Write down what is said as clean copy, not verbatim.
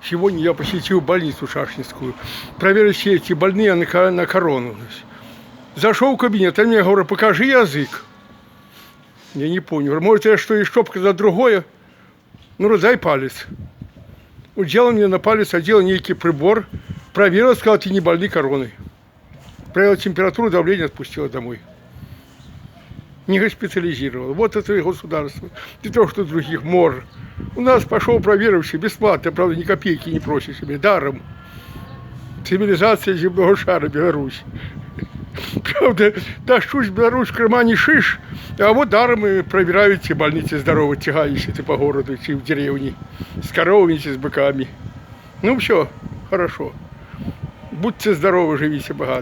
Сегодня я посетил больницу Шашинскую, проверить, все эти больные на корону. Зашел в кабинет, они мне говорят, покажи язык. Я не понял. Может, я что, и штопка за другое? Ну, раздай палец. Уделал мне на палец, одел некий прибор, проверил, сказал, ты не больны короной. Проверил температуру, давление, отпустила домой. Не госпитализировал. Вот это и государство. Не то, что других мор. У нас пошел проверивший бесплатно, правда, ни копейки не просит себе, даром. Цивилизация земного шара, Беларусь. Правда, тащусь в Беларусь в кармане шиш, а вот даром и проверяют те больницы здоровы, тягаешься ты по городу, и в деревне, с коровами, с быками. Ну все, хорошо. Будьте здоровы, живите богато.